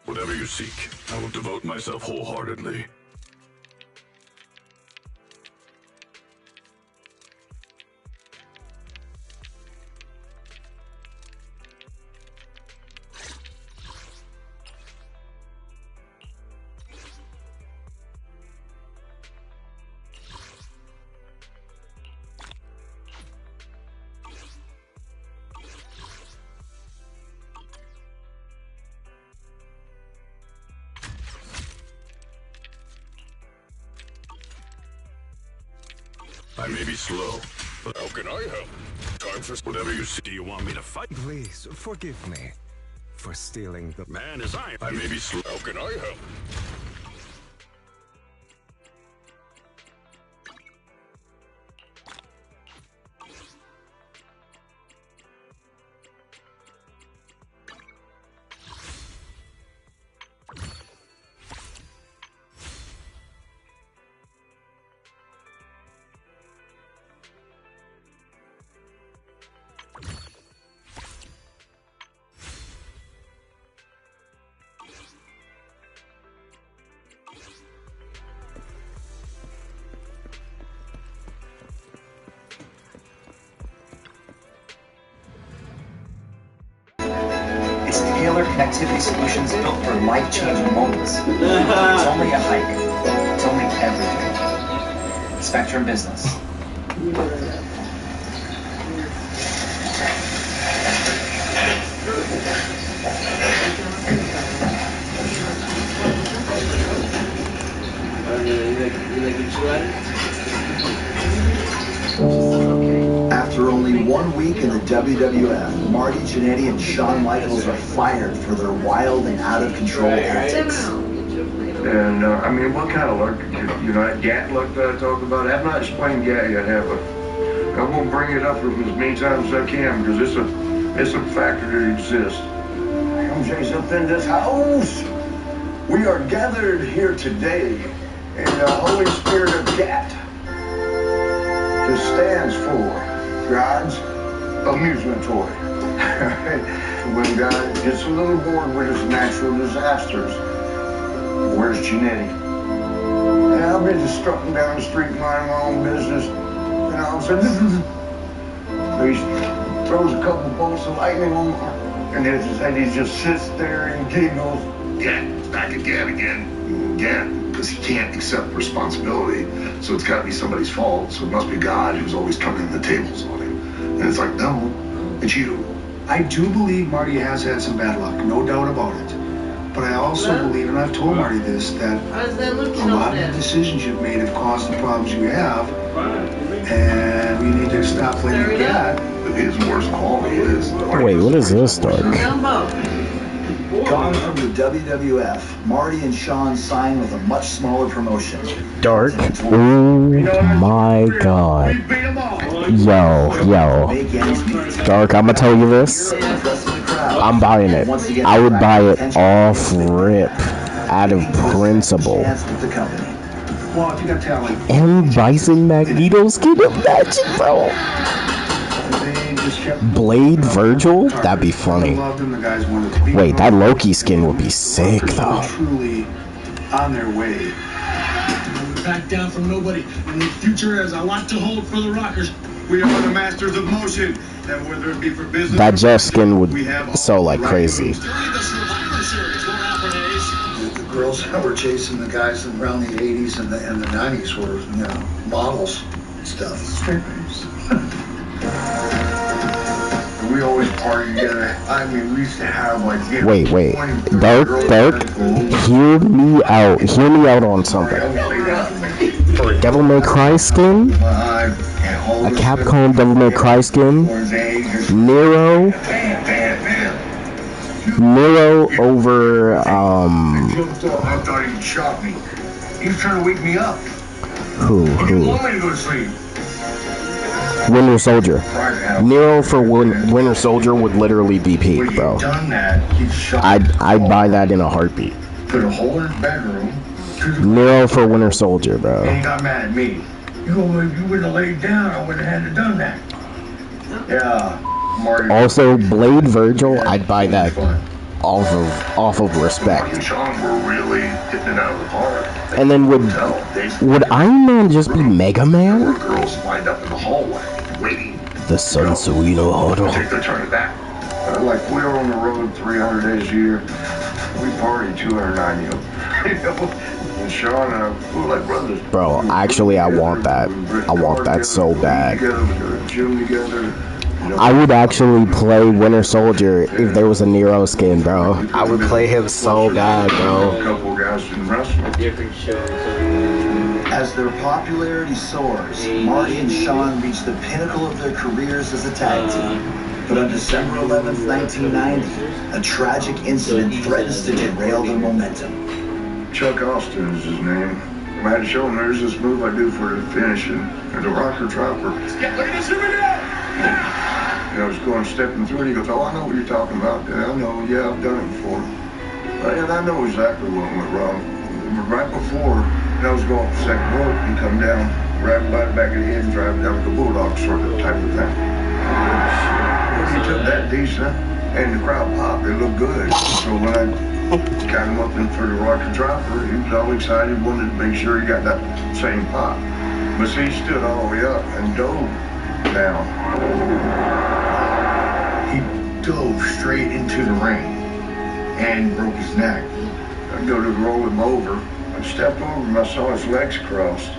Whatever you seek, I will devote myself wholeheartedly. I may be slow, but how can I help? Time for whatever you see. Do you want me to fight? Please, forgive me for stealing the Man as I may be slow. How can I help? It's tailored connectivity solutions built for life-changing moments. It's only a hike. It's only everything. Spectrum Business. After only 1 week in the WWF, Marty Jannetty and Shawn Michaels are fired for their wild and out-of-control antics. And, I mean, what kind of luck? You know, that GAT luck that I talked about? I have not explained GAT yet, have I? I'm going to bring it up as many times as I can because it's a factor that exists. MJ's up in this house. We are gathered here today in the Holy Spirit of GAT. This stands for God's amusement toy. When God gets a little bored with his natural disasters, where's Jannetty? And I'll be just strutting down the street minding my own business, and all of a sudden, he throws a couple bolts of lightning on me, and he just sits there and giggles. GAT, it's back at GAT again. GAT, because he can't accept responsibility, so it's got to be somebody's fault. So it must be God who's always turning the tables on him. And it's like, no, it's you. I do believe Marty has had some bad luck, no doubt about it. But I also believe, and I've told Marty this, that a lot of the decisions you've made have caused the problems you have, and we need to stop blaming GAT. His worst quality is... Wait, what is this, Dark? Gone from the WWF, Marty and Shawn signed with a much smaller promotion. Dark? Oh my god. Yo. Dark, I'm gonna tell you this. I'm buying it. I would buy it off rip, out of principle. Well, if you got talent. M. Bison Magneto skin, imagine, bro. Blade Virgil? That'd be funny. Wait, that Loki skin would be sick, though. Truly on their way. Back down from nobody, and the future has a lot to hold for the Rockers. We are the masters of motion, and whether it be for business. That Jeff skin would so like crazy. The girls that were chasing the guys around the 80s and the 90s were, you know, models and stuff. Strippers. We always party together. I mean, we used to have like... Wait. Dark, hear me out on something. For a Devil May Cry skin, a Capcom Devil May Cry skin, Nero over, I thought he shot me. He was trying to wake me up. Who? He didn't want me to go to sleep. Winter Soldier. Nero for Winter Soldier would literally be peak, bro. I'd buy that in a heartbeat. Put a hole in his bedroom. Nero for Winter Soldier, bro. And he got mad at me. You wouldn't have laid down, I wouldn't have had to done that. Yeah, Marty. Also, Blade Virgil, I'd buy that off of respect. And Sean were really hitting it out of the park. And then would Iron Man just be Mega There were Man? girls lined up in the hallway, waiting. The Sansuino Huddle. Take their turn back. Like we were on the road 300 days a year. We partied 290 of them. You know? And Sean and I, we were like brothers. Bro, actually, I want that. I want that so bad. We go to the gym together. You know? I would actually play Winter Soldier if there was a Nero skin, bro. I would play him so bad, A bro. couple guys in wrestling. Different shows. As their popularity soars, Marty and Sean reach the pinnacle of their careers as a tag team. But on December 11th, 1990, a tragic incident threatens to derail their momentum. Chuck Austin is his name. I had to show him there's this move I do for the finish, and the rocker dropper. Look at this, here we go! And I was going stepping through it. He goes, "Oh, I know what you're talking about." Yeah, I know. Yeah, I've done it before. And I know exactly what went wrong. Right before, I was going up the second rope and come down, grab him by the back of the head and drive him down like a bulldog sort of type of thing. He took that decent, and the crowd popped. It looked good. So when I got him up in for the rocker dropper, he was all excited, wanted to make sure he got that same pop. But see, he stood all the way up and dove down. He dove straight into the ring and broke his neck. I go to roll him over. I stepped over him, I saw his legs crossed.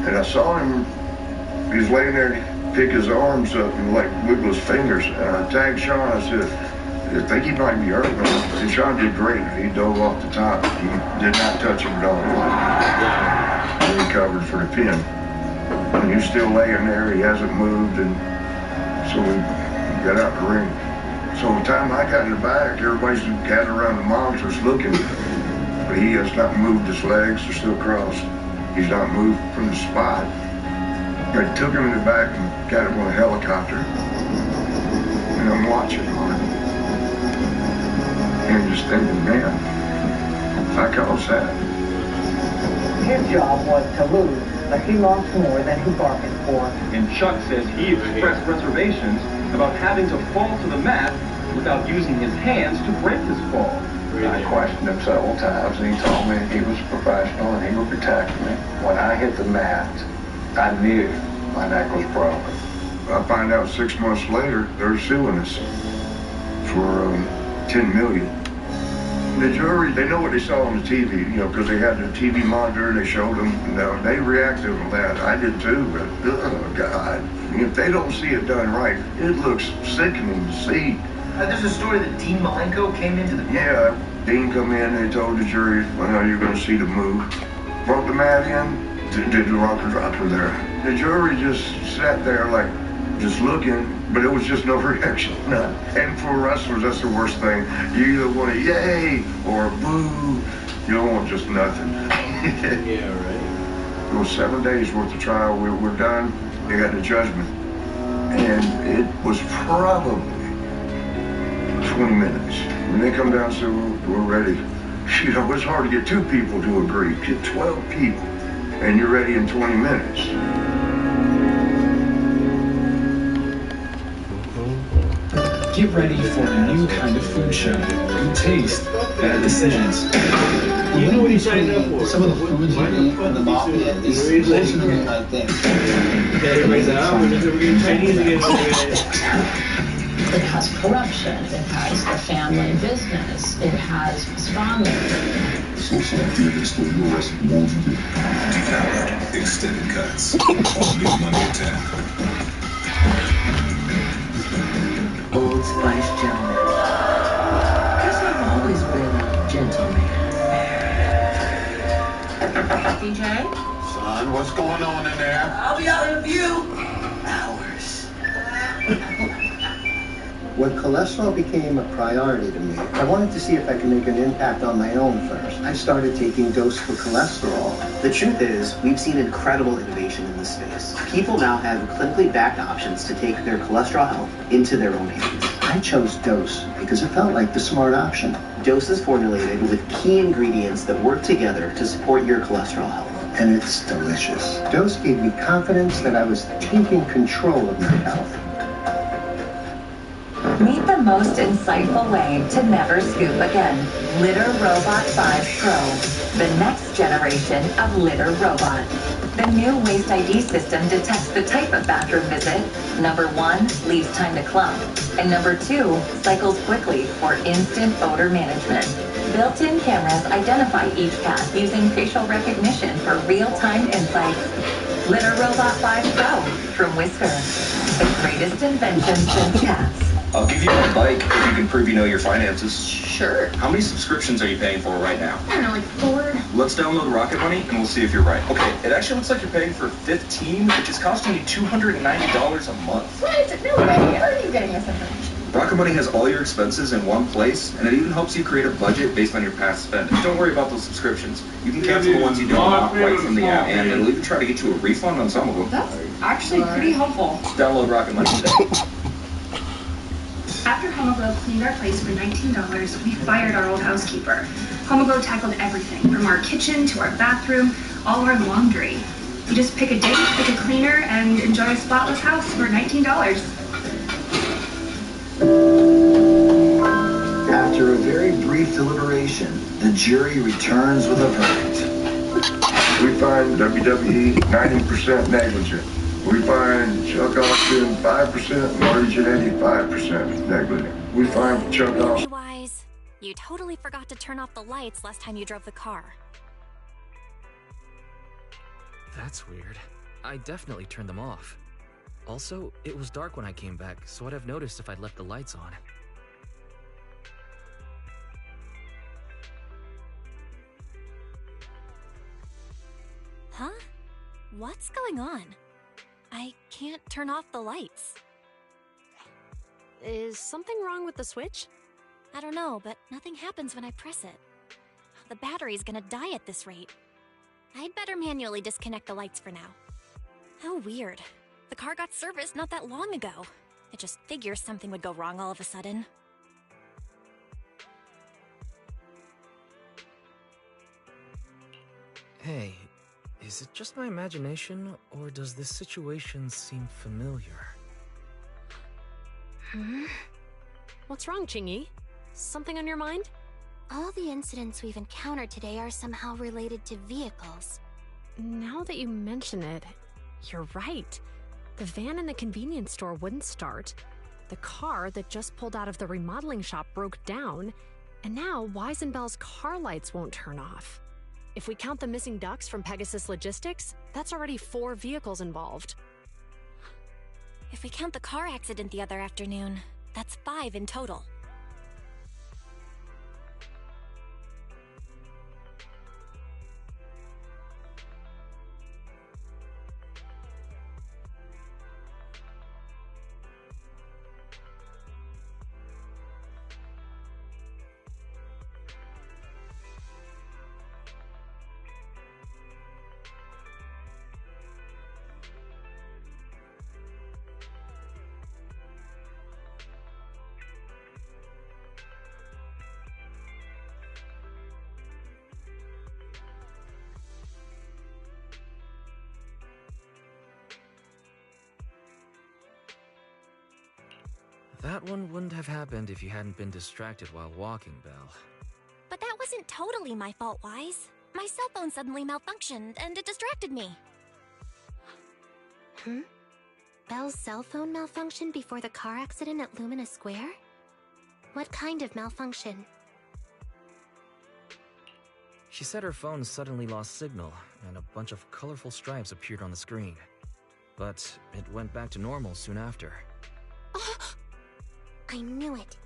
And I saw him, he was laying there, pick his arms up and like wiggle his fingers. And I tagged Sean, I said, "I think he might be hurt, man." And Sean did great. He dove off the top. He did not touch him at all. And he covered for the pin. And he's still laying there, he hasn't moved, and so we got out the ring. So by the time I got in the back, everybody's gathered around the monitors looking. But he has not moved his legs, they're still crossed. He's not moved from the spot. I took him in the back and got him on a helicopter. And I'm watching on it. And just thinking, man, I caused that. His job was to lose, but he lost more than he bargained for. And Chuck says he expressed reservations about having to fall to the mat without using his hands to break his fall. I questioned him several times, and he told me he was a professional and he would protect me. When I hit the mat, I knew my neck was broken. I find out 6 months later, they're suing us for $10 million. The jury, they know what they saw on the TV, you know, because they had the TV monitor and they showed them. And, they reacted on that. I did too, but oh God, if they don't see it done right, it looks sickening to see. There's a story that Dean Malenko came into the... Yeah, Dean come in, they told the jury, well, you're going to see the move. Brought the mat in, did the rocker dropper there. The jury just sat there like, just looking, but it was just no reaction, none. And for wrestlers, that's the worst thing. You either want a yay or a boo. You don't want just nothing. Yeah, right. It was 7 days worth of trial. We're done. They got the judgment. And it was probably 20 minutes. When they come down and say, we're ready. You know, it's hard to get 2 people to agree. Get 12 people, and you're ready in 20 minutes. Get ready for a new kind of food show. Good taste, bad decisions. You know what he's signed up for. Some of the foods you eat from the mafia is closer to me, I think. Everybody's out. We're getting Chinese again. It has corruption. It has the family business. It has pastrami. Social activities for yours won't do. Depowered extended cuts. All new Monday at 10. Old Spice gentleman. Guess I've always been a gentleman. DJ? Son, what's going on in there? I'll be out in a few Hours. When cholesterol became a priority to me, I wanted to see if I could make an impact on my own first. I started taking dose for cholesterol. The truth is, we've seen incredible innovation in this space. People now have clinically backed options to take their cholesterol health into their own hands. I chose dose because it felt like the smart option. Dose is formulated with key ingredients that work together to support your cholesterol health. And it's delicious. Dose gave me confidence that I was taking control of my health. Meet the most insightful way to never scoop again. Litter Robot 5 Pro, the next generation of litter robot. The new Waste ID system detects the type of bathroom visit. Number 1 leaves time to clump, and number 2 cycles quickly for instant odor management. Built-in cameras identify each cat using facial recognition for real-time insights. Litter Robot 5 Pro from Whisker. The greatest invention since cats. I'll give you a bike if you can prove you know your finances. Sure. How many subscriptions are you paying for right now? I don't know, like 4. Let's download Rocket Money and we'll see if you're right. Okay, it actually looks like you're paying for 15, which is costing you $290 a month. What? No way. How are you getting this information? Rocket Money has all your expenses in one place, and it even helps you create a budget based on your past spend. Don't worry about those subscriptions. You can cancel the ones you don't want right from the app, and it'll even try to get you a refund on some of them. That's actually pretty helpful. Download Rocket Money today. After Homoglow cleaned our place for $19, we fired our old housekeeper. Homoglow tackled everything, from our kitchen to our bathroom, all our laundry. You just pick a date, pick a cleaner, and enjoy a spotless house for $19. After a very brief deliberation, the jury returns with a verdict. We find WWE 90% negligent. We find Chuck Austin 5%, Marty Jannetty 5% negligent. We find Chuck Austin. Wise, you totally forgot to turn off the lights last time you drove the car. That's weird. I definitely turned them off. Also, it was dark when I came back, so I'd have noticed if I'd left the lights on. Huh? What's going on? I can't turn off the lights. Is something wrong with the switch? I don't know, but nothing happens when I press it. The battery's gonna die at this rate. I'd better manually disconnect the lights for now. How weird. The car got serviced not that long ago. I just figured something would go wrong all of a sudden. Hey, is it just my imagination, or does this situation seem familiar? What's wrong, Chingy? Something on your mind? All the incidents we've encountered today are somehow related to vehicles. Now that you mention it, you're right. The van in the convenience store wouldn't start. The car that just pulled out of the remodeling shop broke down. And now Weisenbell's car lights won't turn off. If we count the missing ducks from Pegasus Logistics, that's already 4 vehicles involved. If we count the car accident the other afternoon, that's 5 in total. That one wouldn't have happened if you hadn't been distracted while walking, Belle. But that wasn't totally my fault, Wise. My cell phone suddenly malfunctioned, and it distracted me. Belle's cell phone malfunctioned before the car accident at Lumina Square? What kind of malfunction? She said her phone suddenly lost signal, and a bunch of colorful stripes appeared on the screen. But it went back to normal soon after. I knew it.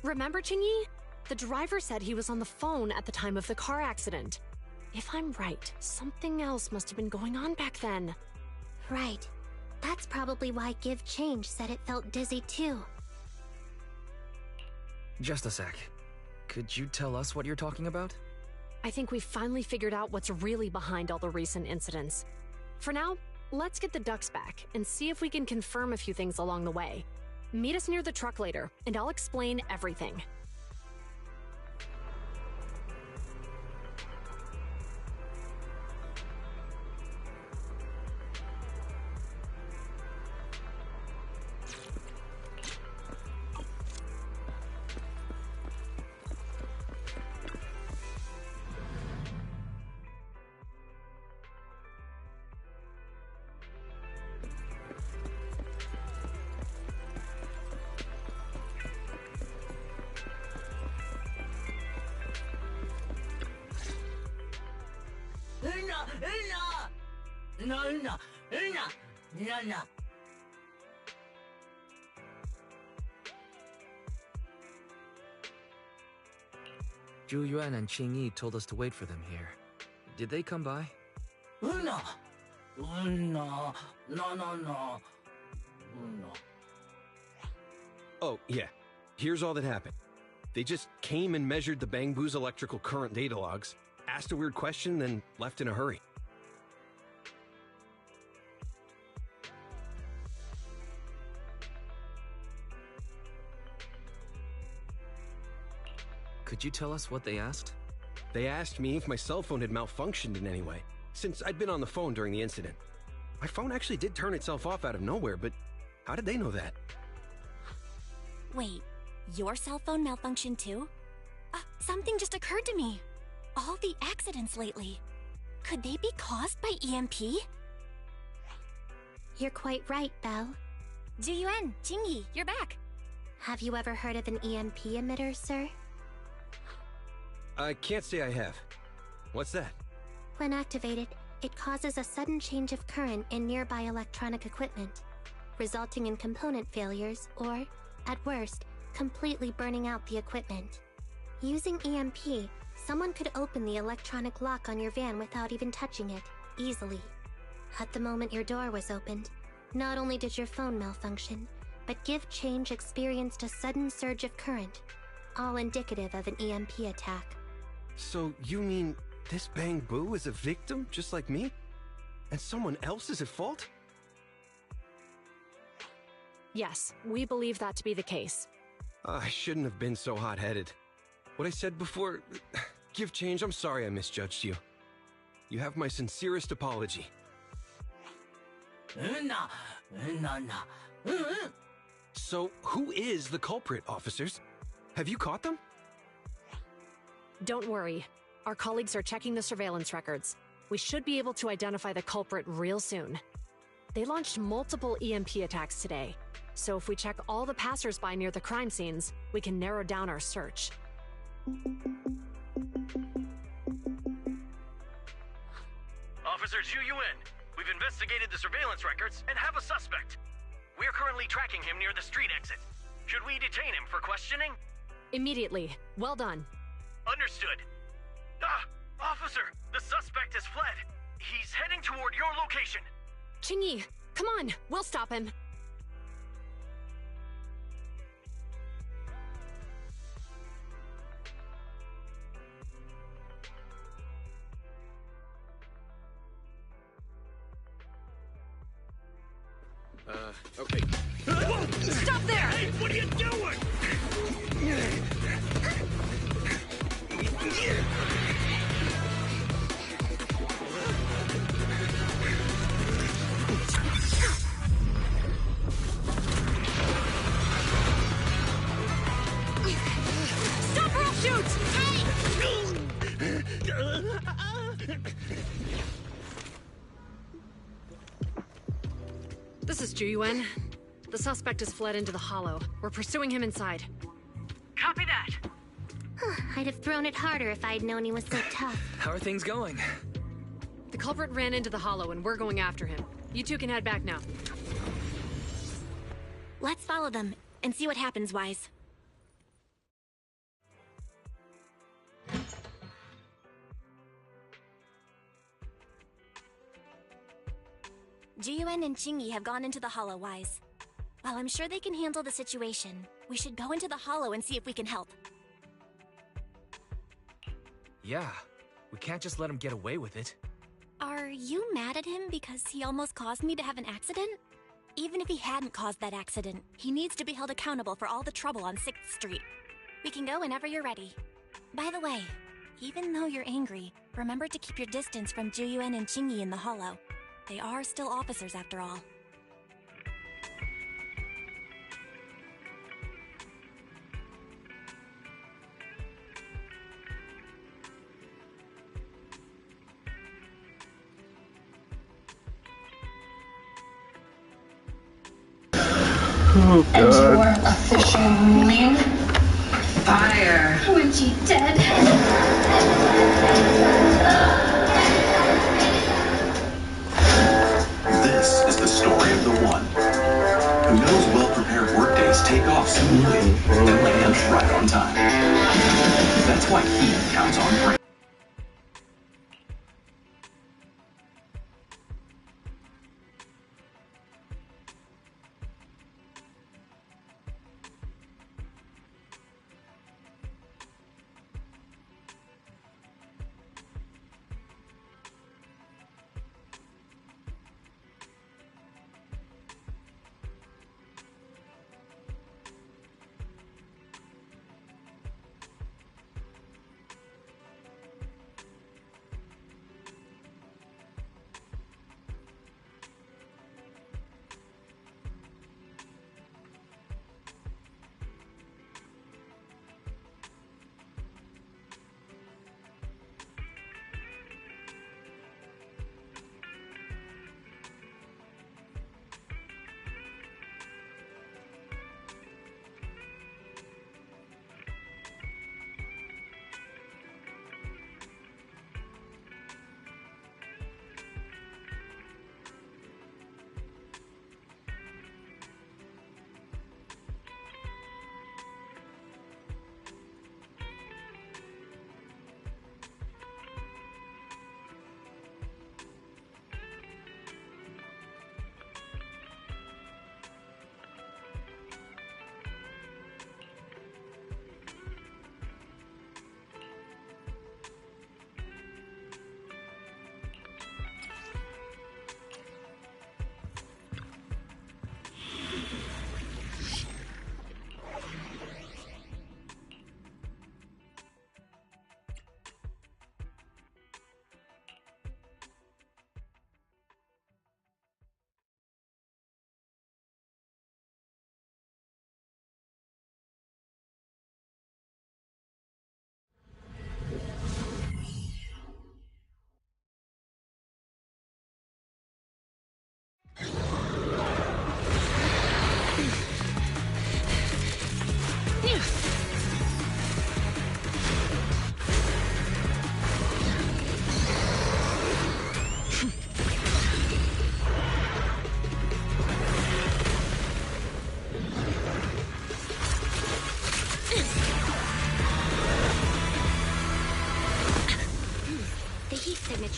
Remember, Chingy? The driver said he was on the phone at the time of the car accident. If I'm right, something else must have been going on back then. Right. That's probably why Give Change said it felt dizzy too. Just a sec. Could you tell us what you're talking about? I think we've finally figured out what's really behind all the recent incidents. For now, let's get the ducks back and see if we can confirm a few things along the way. Meet us near the truck later, and I'll explain everything. Zhu Yuan and Qing Yi told us to wait for them here. Did they come by? No. Oh, yeah. Here's all that happened. They just came and measured the Bangbu's electrical current data logs, asked a weird question, then left in a hurry. Could you tell us what they asked? They asked me if my cell phone had malfunctioned in any way, since I'd been on the phone during the incident. My phone actually did turn itself off out of nowhere, but how did they know that? Wait, your cell phone malfunctioned too? Something just occurred to me. All the accidents lately, could they be caused by EMP? You're quite right, Belle. Zhu Yuan, Qing Yi, you're back. Have you ever heard of an EMP emitter, sir? I can't say I have. What's that? When activated, it causes a sudden change of current in nearby electronic equipment, resulting in component failures or, at worst, completely burning out the equipment. Using EMP, someone could open the electronic lock on your van without even touching it, easily. At the moment your door was opened, not only did your phone malfunction, but Give Change experienced a sudden surge of current, all indicative of an EMP attack. So you mean this Bangbu is a victim just like me? And someone else is at fault? Yes, we believe that to be the case. I shouldn't have been so hot-headed. What I said before... Give Change, I'm sorry I misjudged you. You have my sincerest apology. So, who is the culprit, officers? Have you caught them? Don't worry. Our colleagues are checking the surveillance records. We should be able to identify the culprit real soon. They launched multiple EMP attacks today, so if we check all the passers-by near the crime scenes, we can narrow down our search. Officer Zhu Yuan, we've investigated the surveillance records and have a suspect. We are currently tracking him near the street exit. Should we detain him for questioning? Immediately. Well done. Understood. Officer, the suspect has fled. He's heading toward your location. Qing Yi, come on, we'll stop him. Okay. Stop there! Hey, what are you doing? Stop or I'll shoot! This is Zhu Yuan. The suspect has fled into the hollow. We're pursuing him inside. Copy that. I'd have thrown it harder if I'd known he was so tough. How are things going? The culprit ran into the hollow and we're going after him. You two can head back now. Let's follow them and see what happens, Wise. Zhu Yuan and Qing Yi have gone into the hollow, Wise. While I'm sure they can handle the situation, we should go into the hollow and see if we can help. Yeah, we can't just let him get away with it. Are you mad at him because he almost caused me to have an accident? Even if he hadn't caused that accident, he needs to be held accountable for all the trouble on 6th Street. We can go whenever you're ready. By the way, even though you're angry, remember to keep your distance from Zhu Yuan and Qing Yi in the hollow. They are still officers after all. Oh, And God. your official ruling? Fire. 5 year. Would you dead? lands right on time. That's why he counts on brain.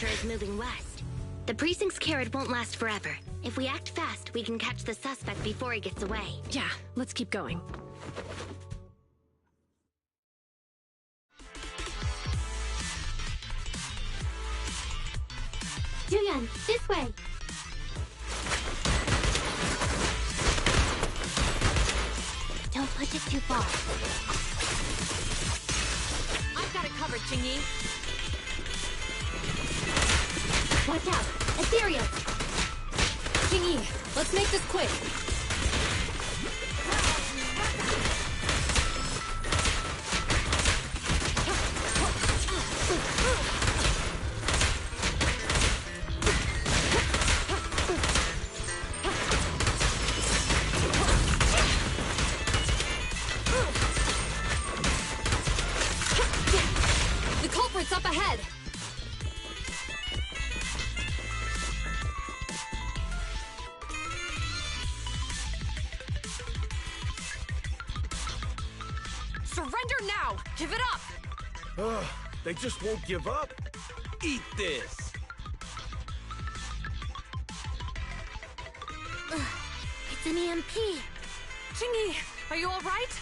Is moving west. The precinct's carrot won't last forever. If we act fast, we can catch the suspect before he gets away. Yeah, let's keep going. Julian, this way! Don't push it too far. I've got it covered, Jingyi. Watch out! Ethereal! Jingyi, let's make this quick. The culprit's up ahead! Surrender now! Give it up! Ugh, they just won't give up. Eat this! It's an EMP! Jingyi, are you alright?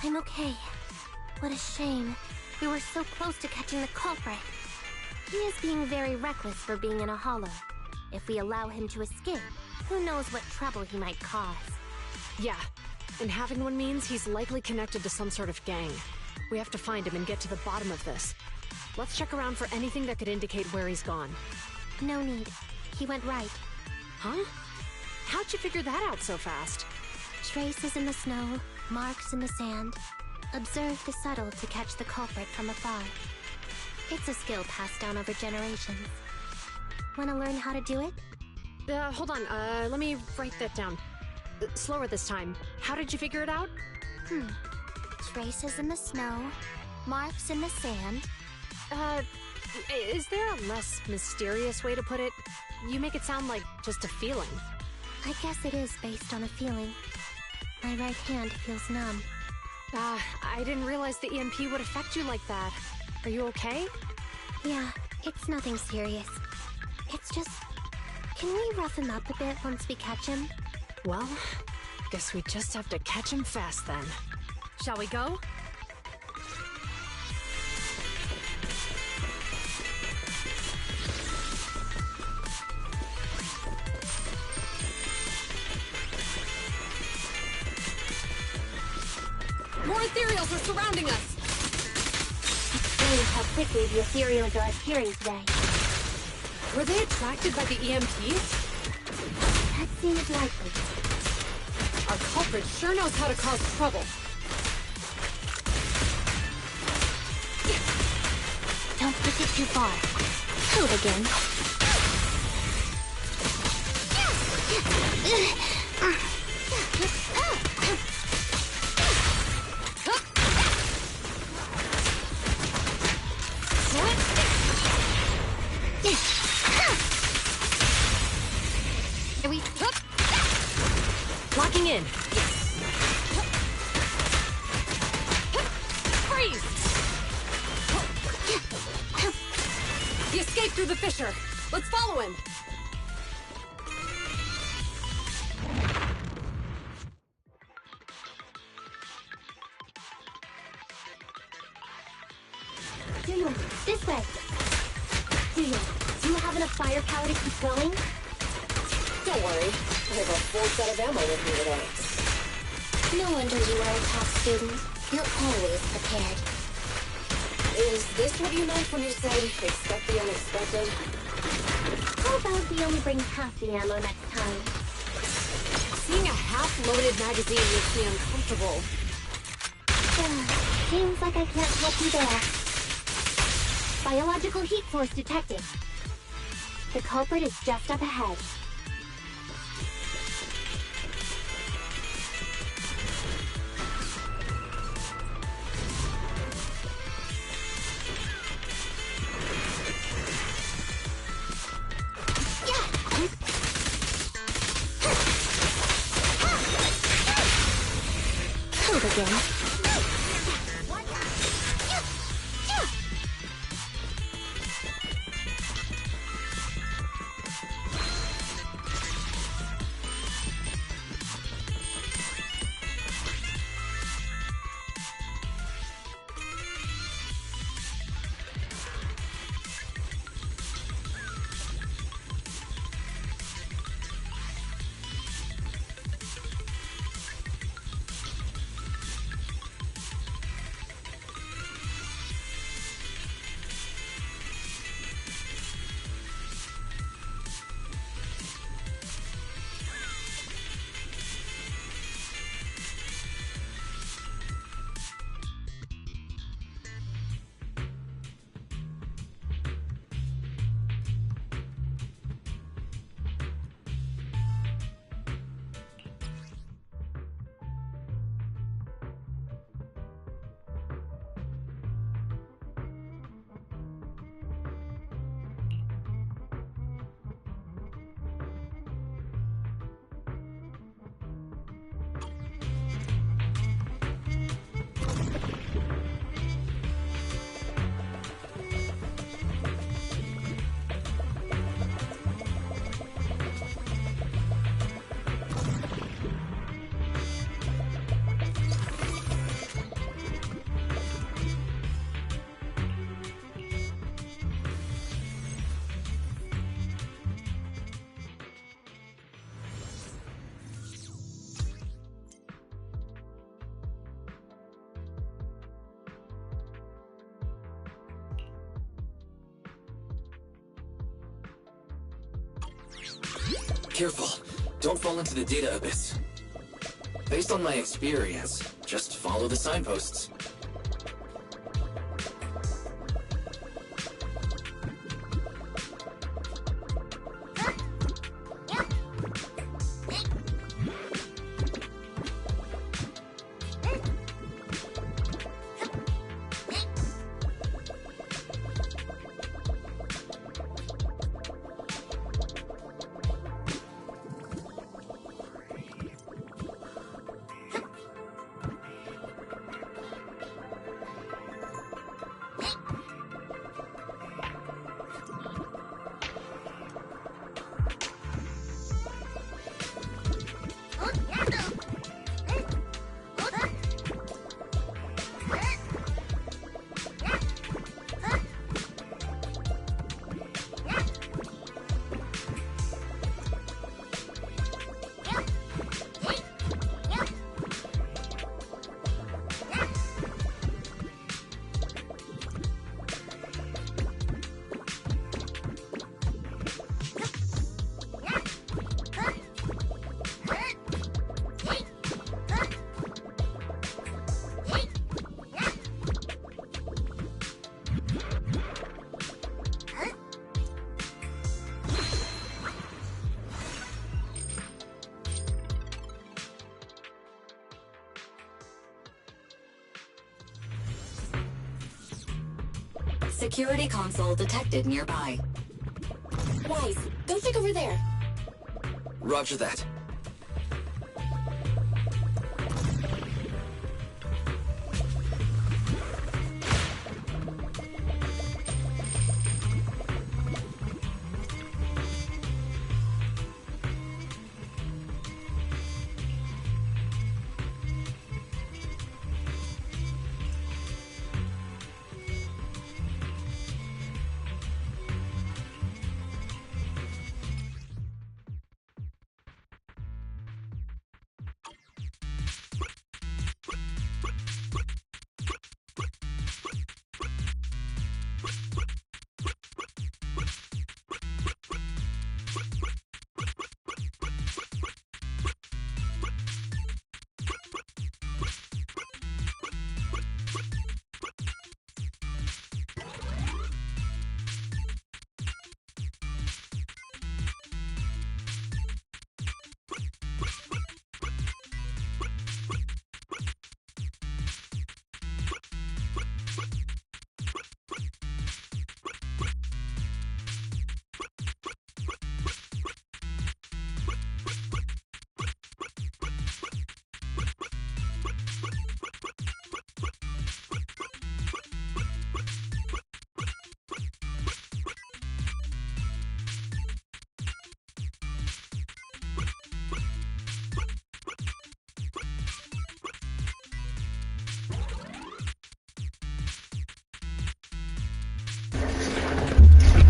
I'm okay. What a shame. We were so close to catching the culprit. He is being very reckless for being in a hollow. If we allow him to escape, who knows what trouble he might cause. Yeah, and having one means he's likely connected to some sort of gang. We have to find him and get to the bottom of this. Let's check around for anything that could indicate where he's gone. No need. He went right. Huh? How'd you figure that out so fast? Traces in the snow, marks in the sand. Observe the subtle to catch the culprit from afar. It's a skill passed down over generations. Wanna learn how to do it? Hold on, let me write that down. Slower this time. How did you figure it out? Traces in the snow, marks in the sand. Is there a less mysterious way to put it? You make it sound like just a feeling. I guess it is based on a feeling. My right hand feels numb. I didn't realize the EMP would affect you like that. Are you okay? Yeah, it's nothing serious. It's just... Can we rough him up a bit once we catch him? Well, guess we just have to catch him fast then. Shall we go? More ethereals are surrounding us! It's strange how quickly the ethereals are appearing today. Were they attracted by the EMP? That seems likely. Our culprit sure knows how to cause trouble. Don't push it too far. Shoot again. Locking in. Freeze! He escaped through the fissure. Let's follow him. Duyo, this way. Duyo, do you have enough firepower to keep going? Don't worry. I have a full set of ammo with me today. No wonder you are a top student. You're always prepared. Is this what you meant when you said expect the unexpected? How about we only bring half the ammo next time? Seeing a half-loaded magazine makes me uncomfortable. Seems like I can't help you there. Biological heat source detected. The culprit is just up ahead. Again. Careful. Don't fall into the data abyss. Based on my experience, just follow the signposts. Security console detected nearby. Wise, go check over there. Roger that.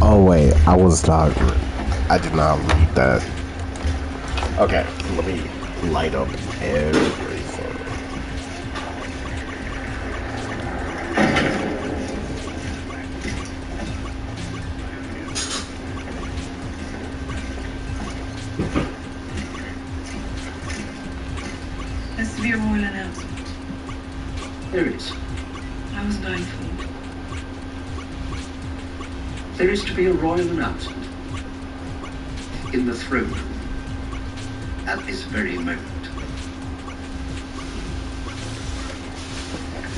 Oh wait, I did not read that. Okay, let me light up everything. Has to be a royal announcement. There is. I was mindful. There is to be a royal announcement in the throne room at this very moment.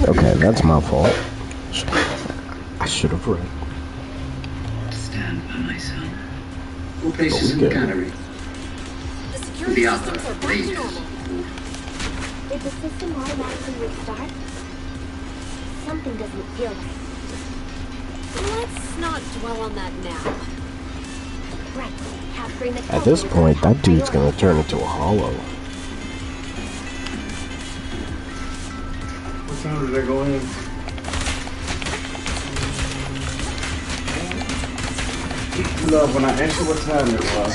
Okay, that's my fault. I should have read. Stand by my son. Your place is in the gallery. The security The other systems are back to ladies. normal. Did the system automatically restart? Something doesn't feel right. Let's not dwell on that now. Right. Capturing the At this point, that dude's gonna turn into a hollow. What time did I go in? Love, when I asked you what time it was,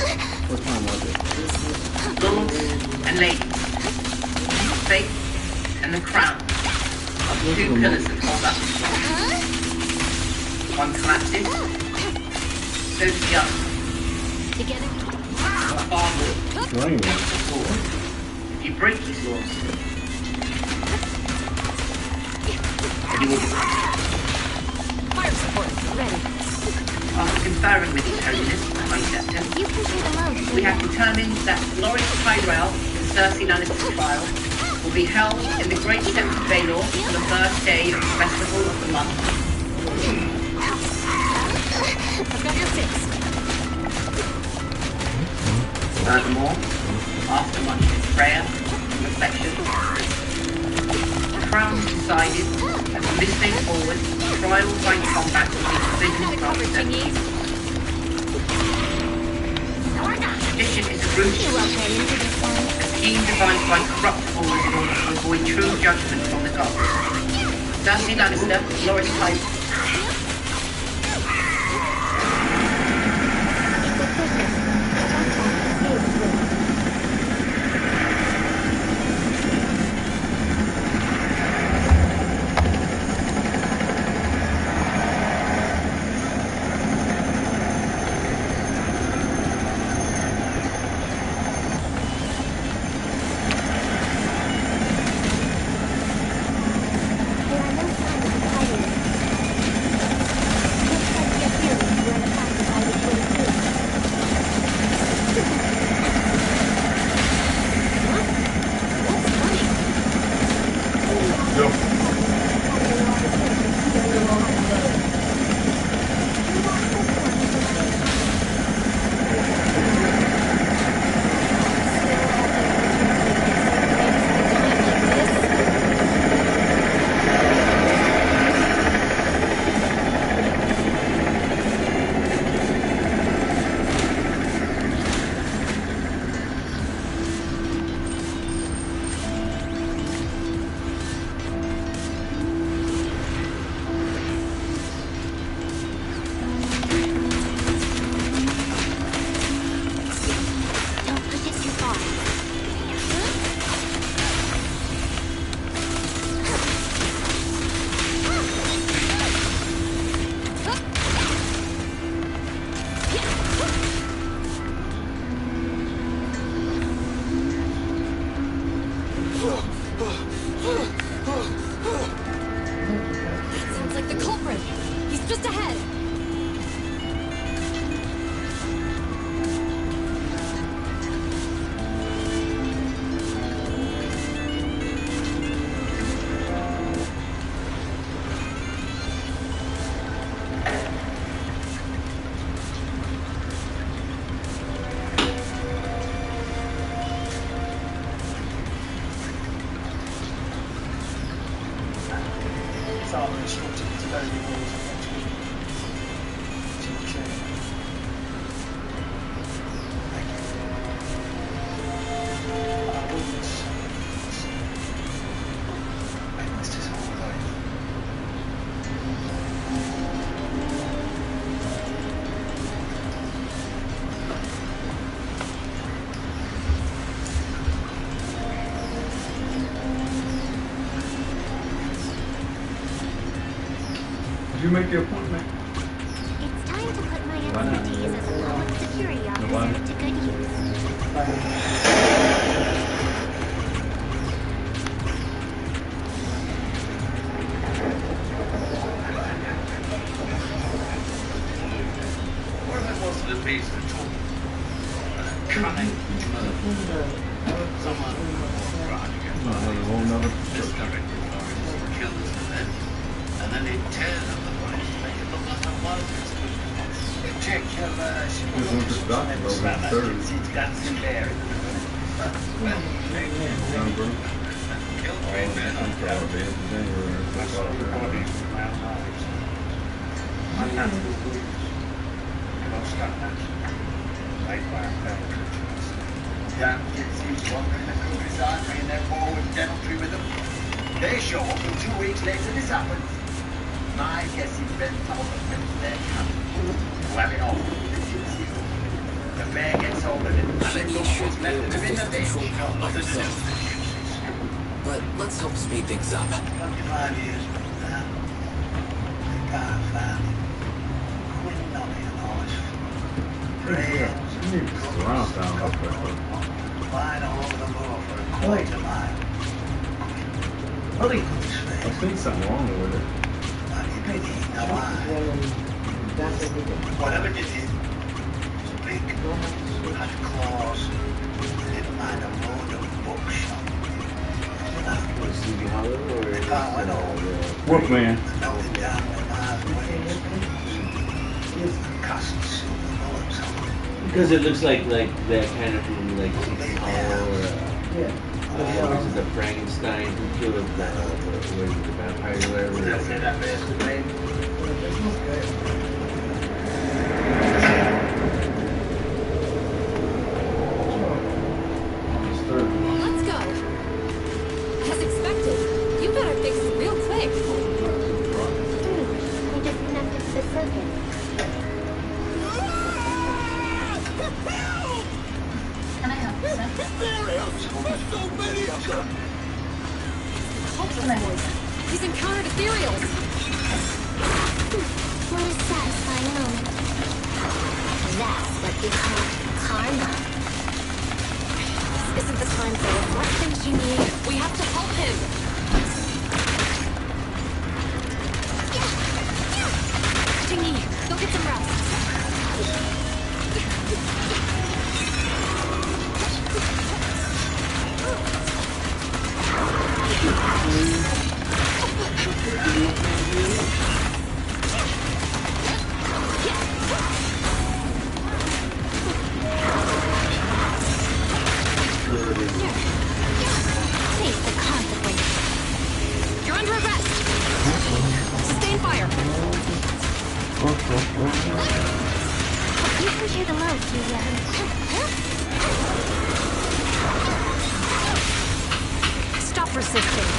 what time was it? Lords and ladies, faith and the crown are the two pillars that hold up this world. One collapses, so does the other. Together. A father breaks his laws. If you break his laws, you will be Fire support, ready. After conferring with His Holiness, my scepter, You can take alone. we have determined that Loris Tyrell and Cersei Lannister's trial will be held in the Great Sept of Baelor on the first day of the festival of the month. I've got your six. Furthermore, after much prayer and reflection, the Crown has decided that from this day forward, trial by combat will be forbidden from the Tradition is a root a scheme devised by corrupt rulers in order to avoid true judgment from the gods. Cersei Lannister, Loris Tyrell. Father instructed me to bury the boys next week. To the chair. Thank you. I will miss I missed his whole life. Did you make the appointment? It's time to put my expertise as a public security officer to good use. What are most of the beasts that talk? Cunning. Someone misdirected foreigners, kills the men, and then he tears up the bodies to make it look like a wilderness. Particular dancing bear in the killed three men on bodies around lives. My hands were bruised. Most unnatural. Made by a fellow creatures. Damn gypsies wandering the countryside, bringing their forward deviltry with them. They show up and 2 weeks later this happens. My guess is Ben told them when they're coming. To have it off with the gypsy. The bear gets hold of it, and they look what's left of him in the ditch. Nothing to do with the gypsies. But let's help speed things up. 25 years from now, the guy found him. Quitting on him, honest. Praying. Surround sound up there. Flying all over the moor for a quarter mile. Well, he put his face. I think something wrong with it. Whatever did it, was big, had claws, didn't mind a load of buckshot. Wolfman. Melted down with miles away. Cast silver bullets on it. Because it looks like that kind of from like Season Hollow or the Frankenstein who killed the vampire or whatever. That's it, that bear's the name. Let's go. As expected, you better fix it real quick. I disconnected the circuit. Can I help you, sir? So many of them. He's encountered ethereals. What a satisfying moment. That's what you call karma. This isn't the time for reflection, Jingy. We have to help him. Jingy, go get some rest. Face the consequences. You're under arrest. Sustain fire. You can share the load, Julia. Stop resisting.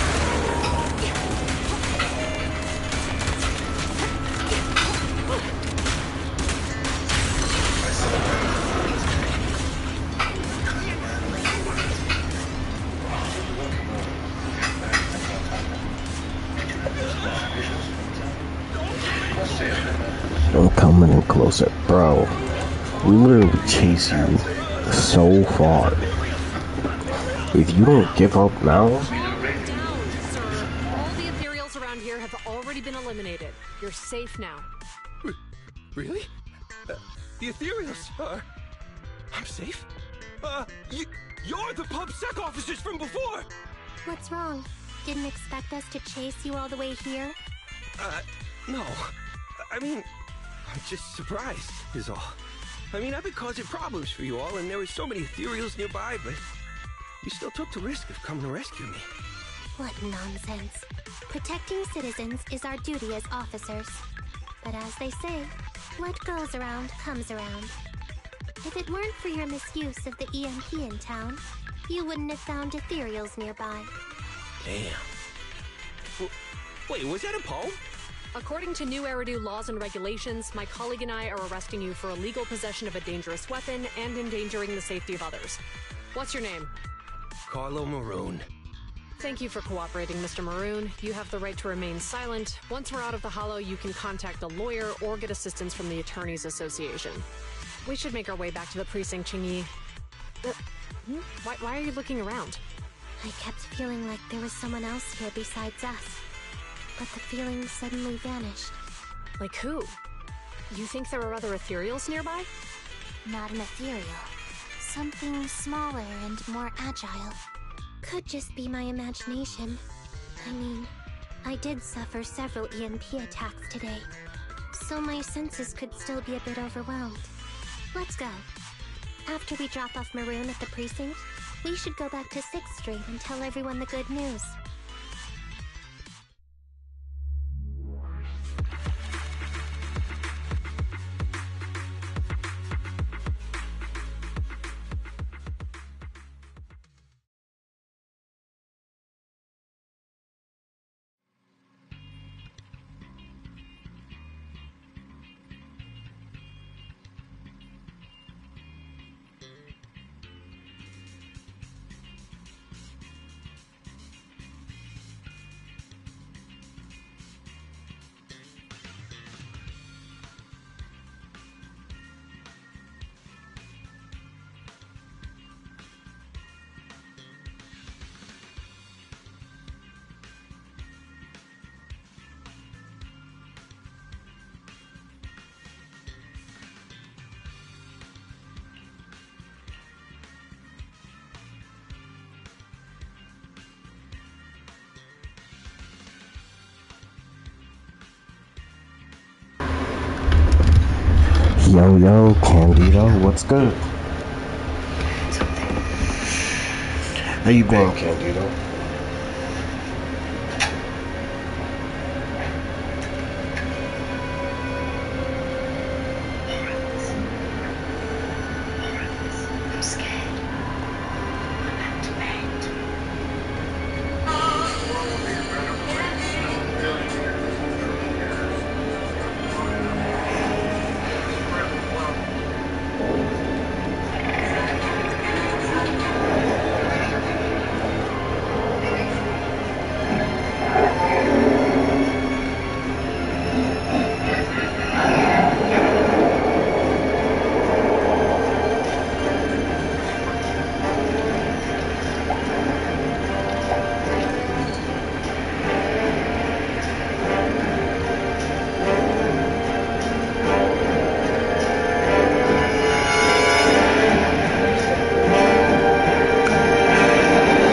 I'm coming in closer, bro. We literally chase you so far. If you don't give up now, Down, sir. All the ethereals around here have already been eliminated. You're safe now. Really? The ethereals are... I'm safe? You're the PubSec officers from before! What's wrong? Didn't expect us to chase you all the way here? No. I mean, I'm just surprised, is all. I mean, I've been causing problems for you all, and there were so many ethereals nearby, but you still took the risk of coming to rescue me. What nonsense. Protecting citizens is our duty as officers. But as they say, what goes around comes around. If it weren't for your misuse of the EMP in town, you wouldn't have found ethereals nearby. Damn. Wait, was that a poem? According to new Eridu laws and regulations, my colleague and I are arresting you for illegal possession of a dangerous weapon and endangering the safety of others. What's your name? Carlo Maroon. Thank you for cooperating, Mr. Maroon. You have the right to remain silent. Once we're out of the hollow, you can contact a lawyer or get assistance from the Attorneys Association. We should make our way back to the precinct, Qingyi. Why are you looking around? I kept feeling like there was someone else here besides us. But the feeling suddenly vanished. Like who? You think there are other ethereals nearby? Not an ethereal. Something smaller and more agile. Could just be my imagination. I mean, I did suffer several EMP attacks today, so my senses could still be a bit overwhelmed. Let's go. After we drop off Maroon at the precinct, we should go back to 6th Street and tell everyone the good news. Yo, Candido, what's good? How you been, Candido? I'm scared. I'm activated.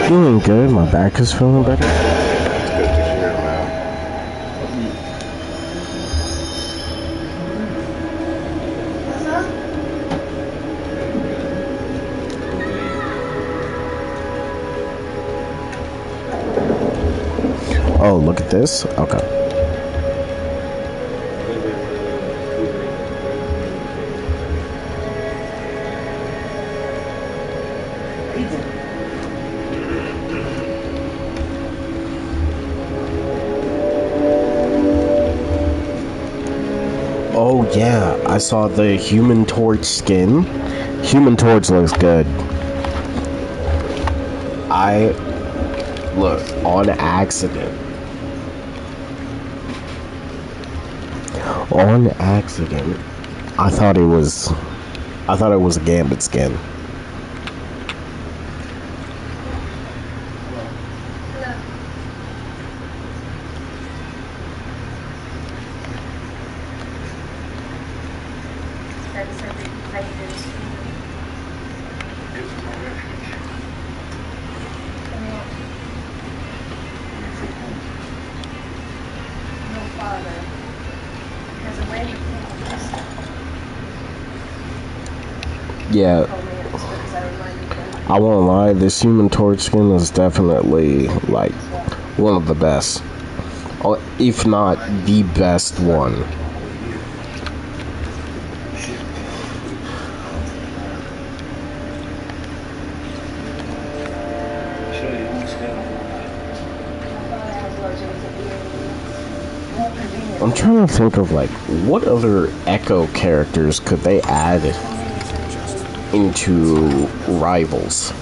Feeling good, my back is feeling better. That's good to hear, man. Oh, look at this? Okay. Oh yeah, I saw the Human Torch skin. Human Torch looks good. Look, on accident. On accident, I thought it was a Gambit skin. Yeah, I won't lie, this Human Torch skin is definitely, like, one of the best. if not the best one. I'm trying to think of like what other Echo characters could they add into Rivals.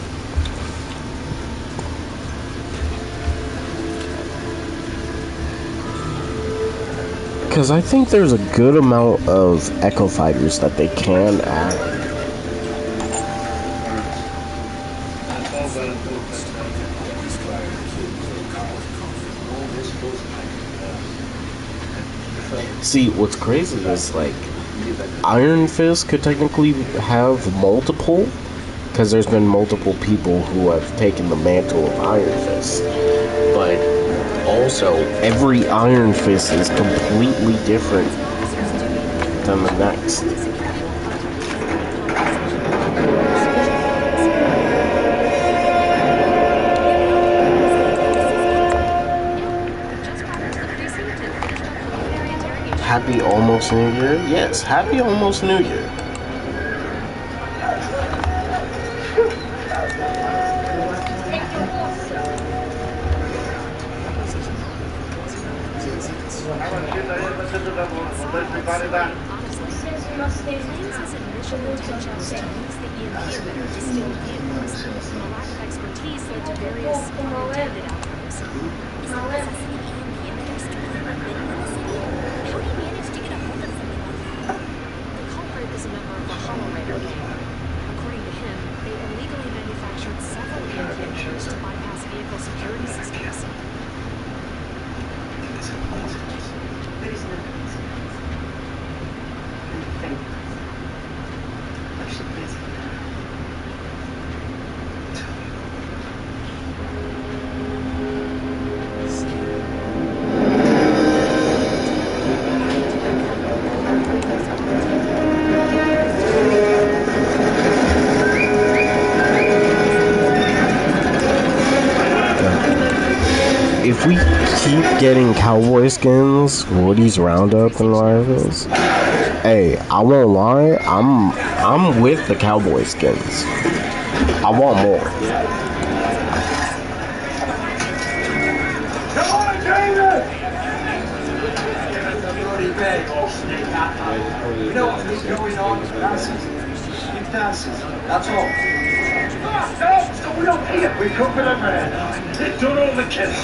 Because I think there's a good amount of Echo fighters that they can add. See, what's crazy is like Iron Fist could technically have multiple, because there's been multiple people who have taken the mantle of Iron Fist. But also, every Iron Fist is completely different than the next. Happy almost New Year? Yes, happy almost New Year. Claims his initial intentions to use the EMP emitter to steal vehicles, but a lack of expertise led to various unintended outcomes. Is the necessity EMP emitters truly forbidden in the city? How do you manage to get a hold of something like that? The culprit is a member of the Hollow Rider gang. According to him, they illegally manufactured several EMP emitters to bypass vehicle security systems. If we keep getting cowboy skins, Woody's Roundup, and Rivals, hey, I won't lie, I'm with the cowboy skins. I want more. Come on, David! You know what's going on with dances? Keep dancing. That's all. No, we don't eat it. We cook with a bread. They've done all the killing.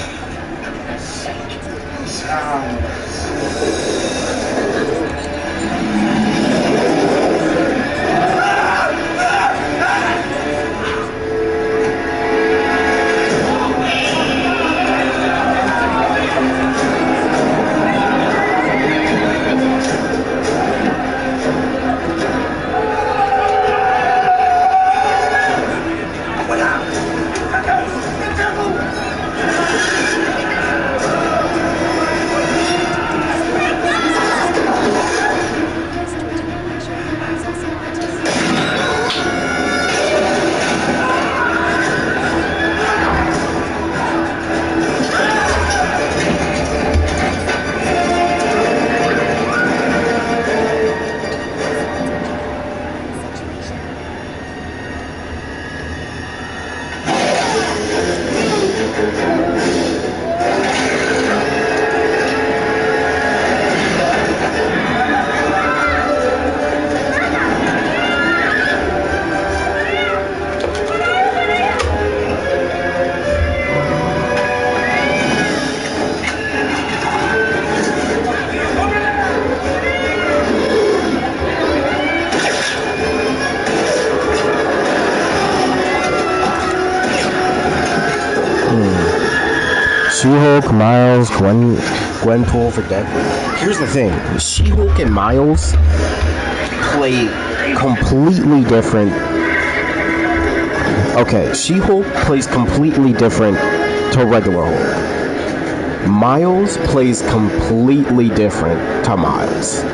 She-Hulk, Miles, Gwenpool for Deadpool. Here's the thing, She-Hulk and Miles play completely different. Okay, She-Hulk plays completely different to regular Hulk. Miles plays completely different to Miles.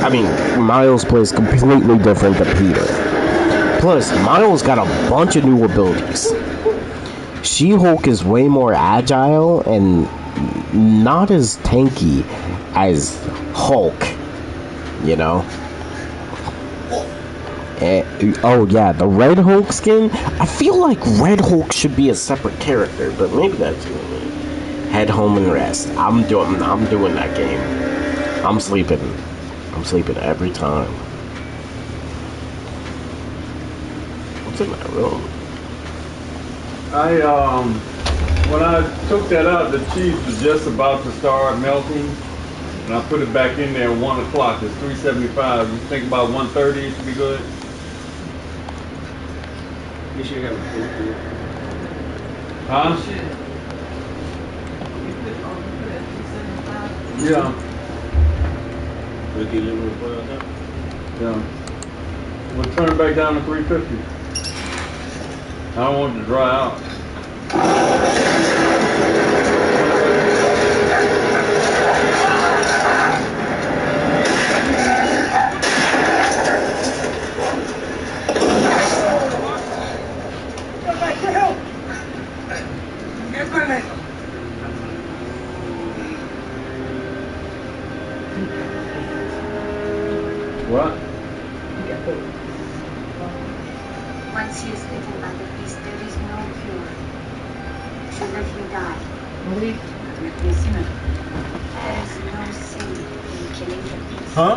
I mean, Miles plays completely different to Peter. Plus, Miles got a bunch of new abilities. She-Hulk is way more agile and not as tanky as Hulk, you know. Oh yeah, the Red Hulk skin. I feel like Red Hulk should be a separate character, but maybe that's me. Head home and rest. I'm doing that game. I'm sleeping every time. What's in that room? When I took that out, the cheese was just about to start melting, and I put it back in there at 1 o'clock. It's 375. You think about 1:30 it should be good? You should have a filter. Huh? Yeah. With the aluminum foil on top? Yeah. We'll turn it back down to 350. I don't want it to dry out. Come back for help! Get back! What? Once he is bitten by the beast, there is no cure. Should let him die. There is no sin in killing the beast. Huh?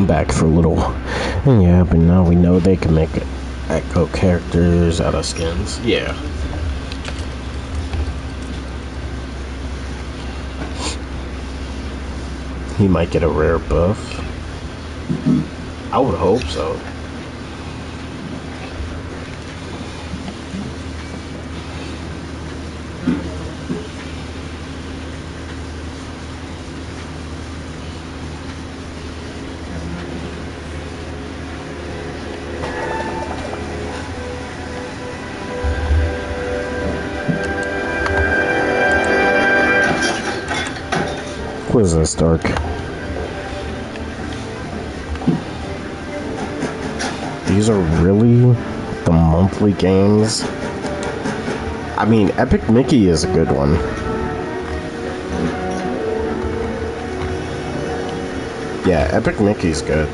come back for a little. And yeah, but now we know they can make echo characters out of skins. Yeah. He might get a rare buff. I would hope so. What is this, Dark? These are really the monthly games. I mean, Epic Mickey is a good one. Yeah, Epic Mickey's good.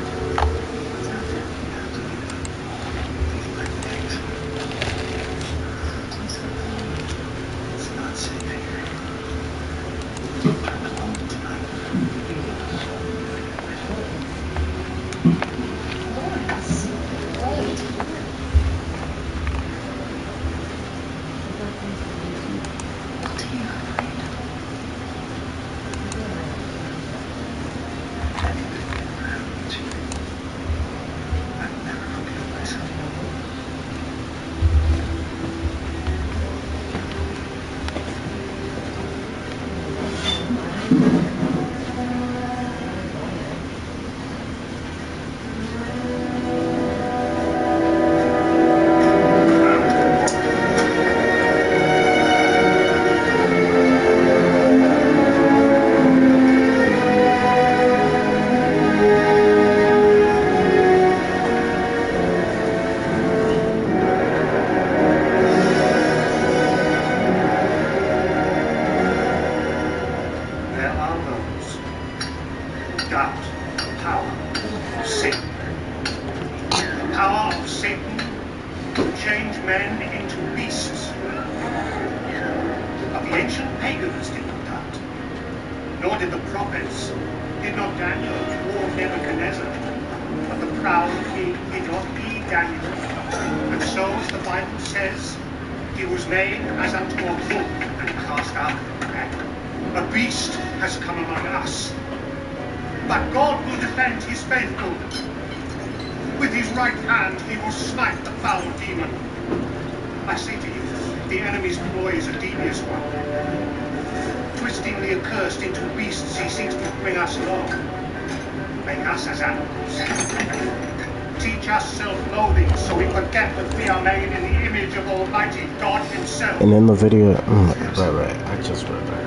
And in the video, right, I just read that.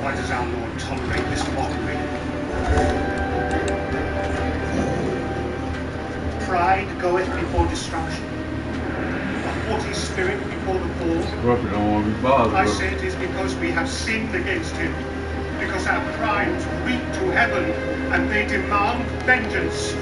Why does our Lord tolerate this mockery? Pride goeth before destruction, a haughty spirit before the fall. Scruffy don't want to be bothered. I say it is because we have sinned against him, because our crimes reach to heaven, and they demand vengeance.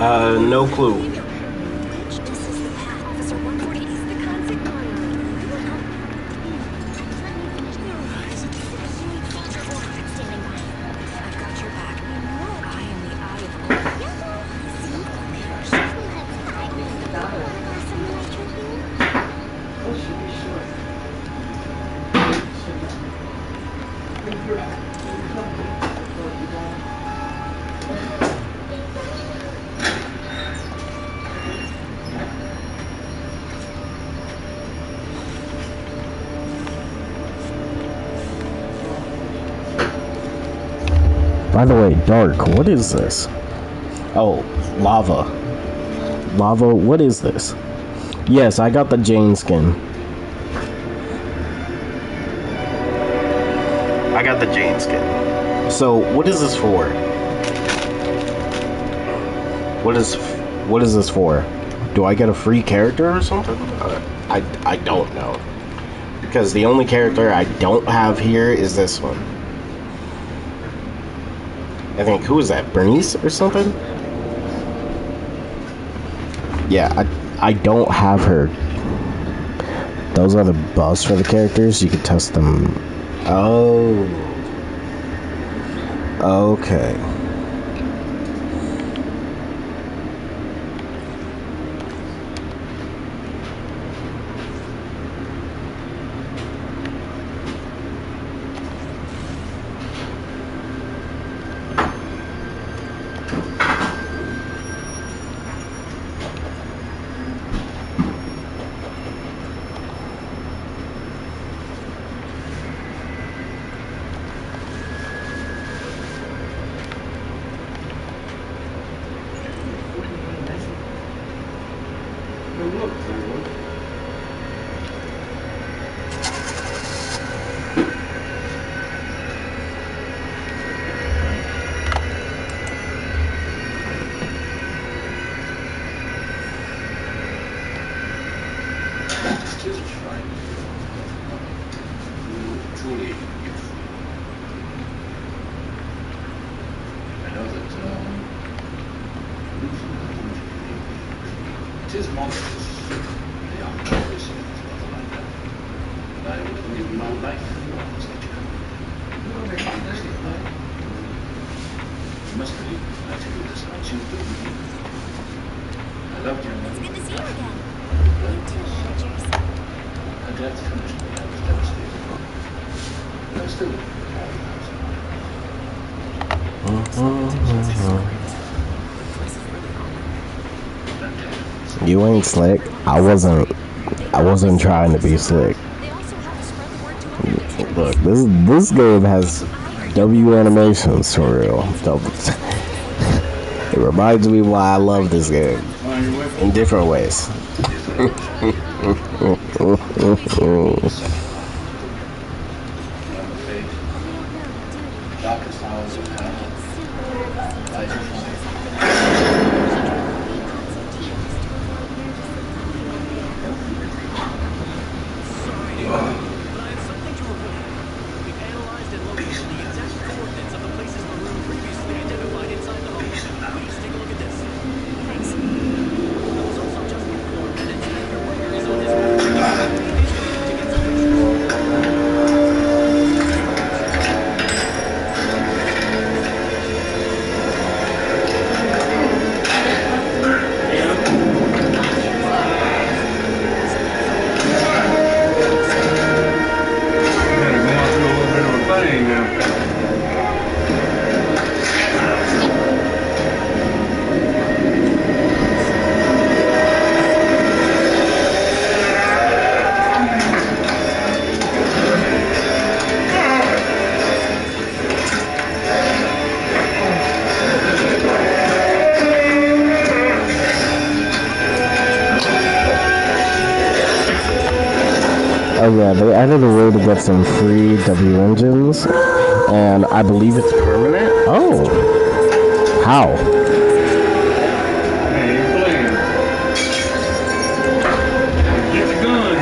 No clue. This is the path. Officer 140 is the concept. Standing by. I've got your back. Eye in the eye of By the way, Dark, what is this? Oh, lava. Lava, what is this? Yes, I got the Jane skin. I got the Jane skin. So, what is this for? What is this for? Do I get a free character or something? I don't know. Because the only character I don't have here is this one. I think, who is that? Bernice or something? Yeah, I don't have her. Those are the buffs for the characters. You can test them. Oh. Okay. Truly beautiful. I know that it is monstrous. They are always like that. And I would give my life for ones like you. You are very fantastic, man. You must believe I tell you this, aren't you? I loved you. It's good to see you again. You too, managers. I'm glad to finish me. I was devastated. But I'm still You ain't slick. I wasn't trying to be slick. Look, this game has W animations for real. It reminds me why I love this game in different ways. darkest hours of hell. Light of fire. Oh yeah, they added a way to get some free W engines, and I believe it's permanent. Oh, how? Get the gun.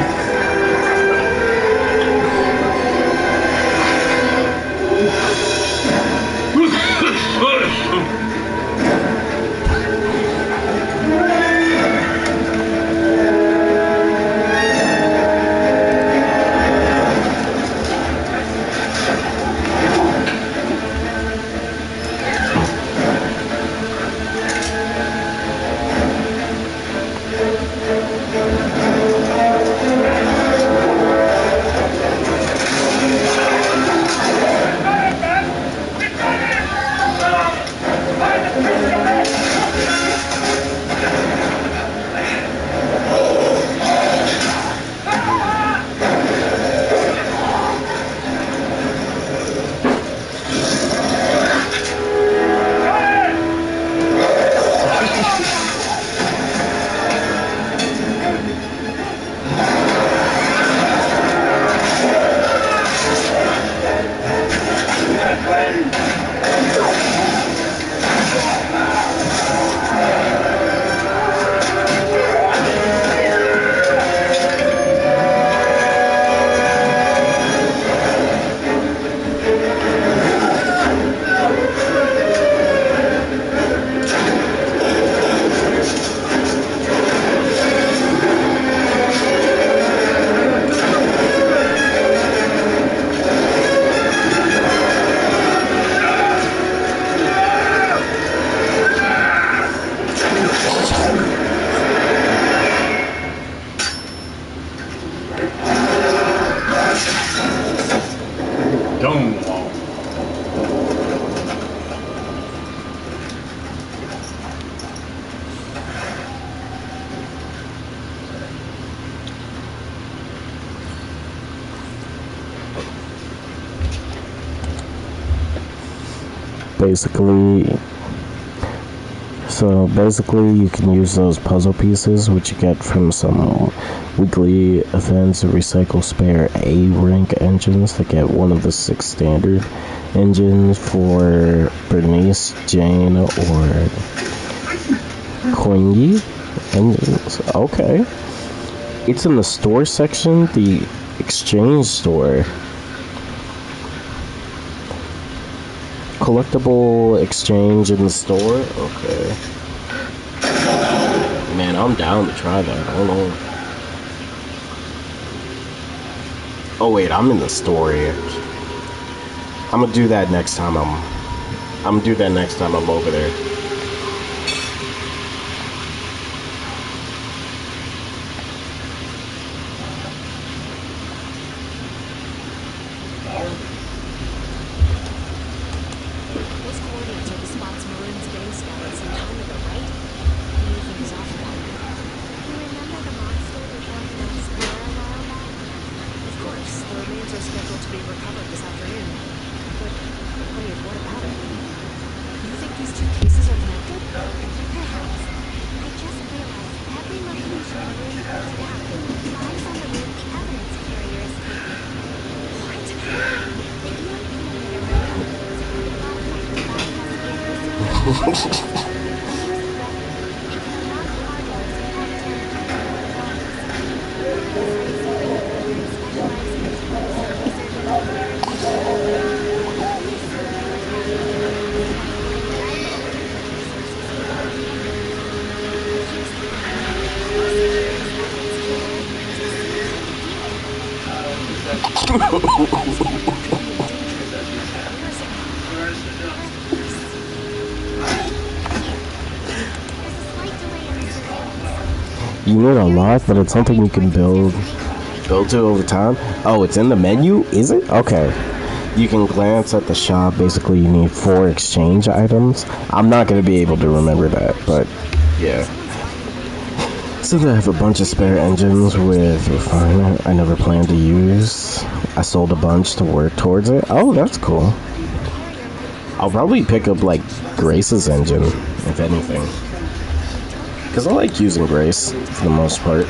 basically. So basically, you can use those puzzle pieces, which you get from some weekly events, to recycle spare A-rank engines to get one of the 6 standard engines for Bernice, Jane, or Koingi engines. Okay. It's in the store section, the exchange store. Collectible exchange in the store? Okay. Man, I'm down to try that. Hold on. Oh wait, I'm in the store here. I'm gonna do that next time I'm over there. Those coordinates are the spots Maroon's gang scouted some time ago, right? What do you think is off about it? You remember the monster we found in that square a while back? Of course, the remains are scheduled to be recovered this afternoon. But, wait, what about it? You think these 2 cases are connected? Perhaps. I just realized every location Maroon pointed out lies on the route the evidence carrier is taking. What? If you implemented a radar filter on the platform to bypass vehicle security systems, here's the bet. It can unlock cargoes without damaging public funds. This research requiring specialized controls and researchable clarification. These military programs have taken valuable technical resources from other departments. But here's the thing. How secure is evidence carrier to see if they can deal with it? This carrier could be in danger. Where is it now? There's a slight delay in the surveillance. You need a lock, but it's something you can build to over time. Oh, it's in the menu? Is it? Okay. You can glance at the shop. Basically, you need 4 exchange items. I'm not going to be able to remember that, but yeah. Since I have a bunch of spare engines with refinement I never planned to use, I sold a bunch to work towards it. Oh, that's cool. I'll probably pick up, like, Grace's engine, if anything. Because I like using Grace, for the most part.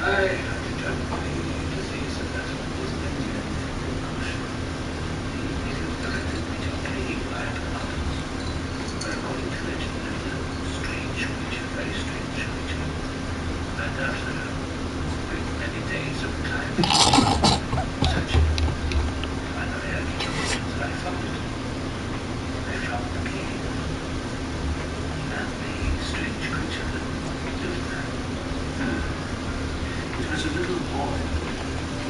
I have determined the disease of that one is bacteria. It is directed between by animals. But according to legend, there's a strange creature, very strange creature. And after many days of time, searching, finally I came and I found it. I found the key. And the strange creature that lived there. It was a little boy.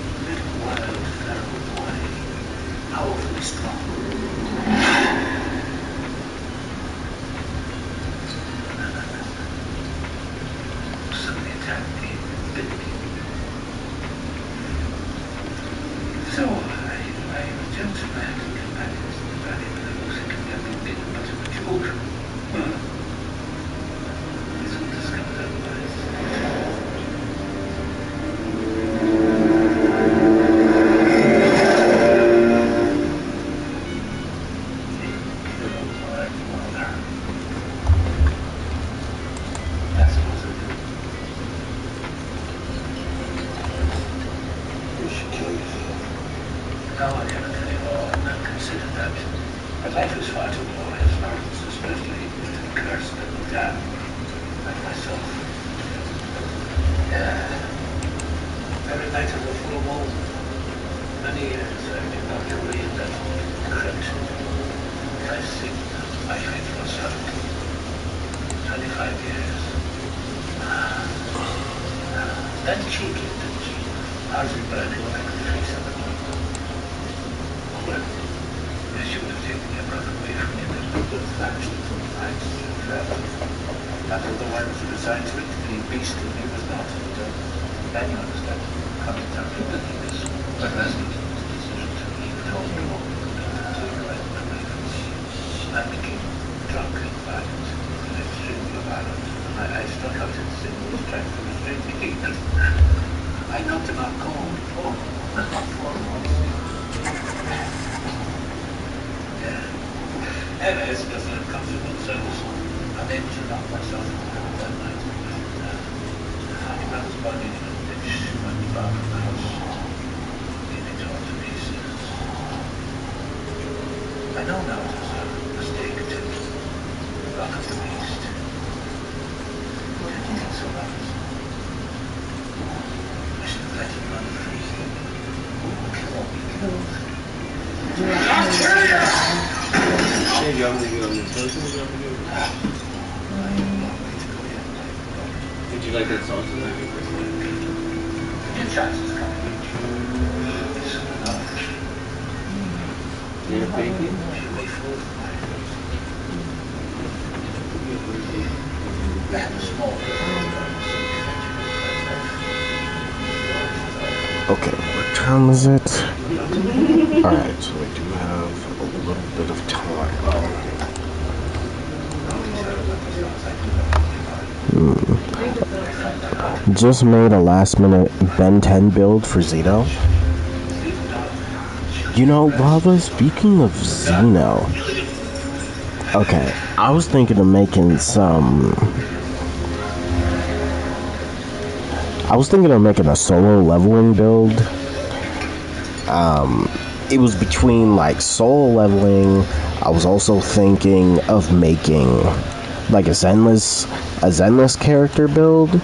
A little wild, feral boy. Powerfully strong. Suddenly attacked me, bit me. So I returned to my acting companions in the valley, but I was thinking that we'd been much of a joke. I soon discovered otherwise. That's what I do. You should kill yourself. No, I never did it all. I've not considered that. My life is far too glorious now, especially cursed and damned like myself. Yeah. Every night of the full moon, many years I've been locked away in that crypt. I sing my faithful servant. 25 years. That cheek, didn't she? Hardly burning like the face of the moon. Well, I should have taken your brother away from you, but the vanished nights forever. After the ones who assigned to it, the beast in me was not. And you understand, coming down to business. But rested his decision to leave it all alone until the right memory comes. I became drunk and violent, and extremely violent. I struck out at Zenless, trying to restrain the heat. I knocked him out cold. Oh, yeah. And it's just an uncomfortable themselves. I'm able to knock myself out that night. I found his body in a ditch at the back of the house. Being torn to pieces. I know now it was a mistake to rock of the beast. Didn't think so much. I should have let him run free. Killed. Hey, you want me to go on this person? Did you like that sauce? Your chance is coming. Yeah, bacon? Okay, what time is it? Alright, so we do have a little bit of time. Just made a last minute Ben 10 build for Zeno. You know, Lava, speaking of Zeno, okay, I was thinking of making a solo leveling build. It was between like solo leveling. I was also thinking of making like a Zenless character build,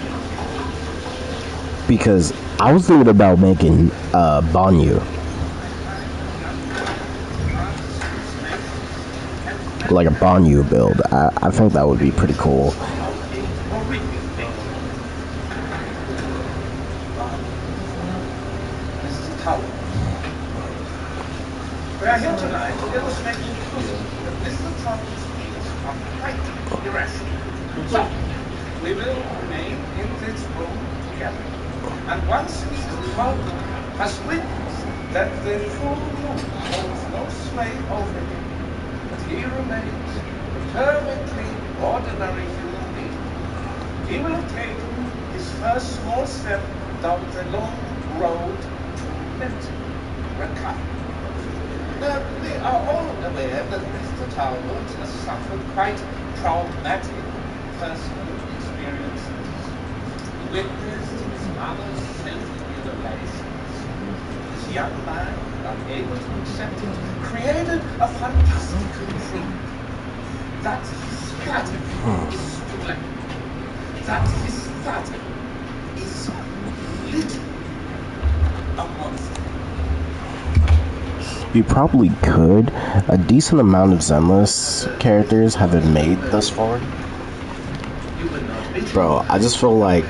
because I was thinking about making Banyu, like a Banyu build. I think that would be pretty cool. We are here tonight to illustrate the truth that Mr. Trump's views are quite irrational. So, we will remain in this room together. And once Mr. Trump has witnessed that the full moon holds no sway over him, but he remains a perfectly ordinary human being, he will have taken his first small step down the long road to mental recovery. We are all aware that Mr. Talbot has suffered quite traumatic personal experiences. He witnessed his mother sent you the medicines. This young man, unable to accept it, created a fantastical proof that his pattern is splendid, that his pattern is little a monster. You probably could. A decent amount of Zenless characters have been made thus far. Bro, I just feel like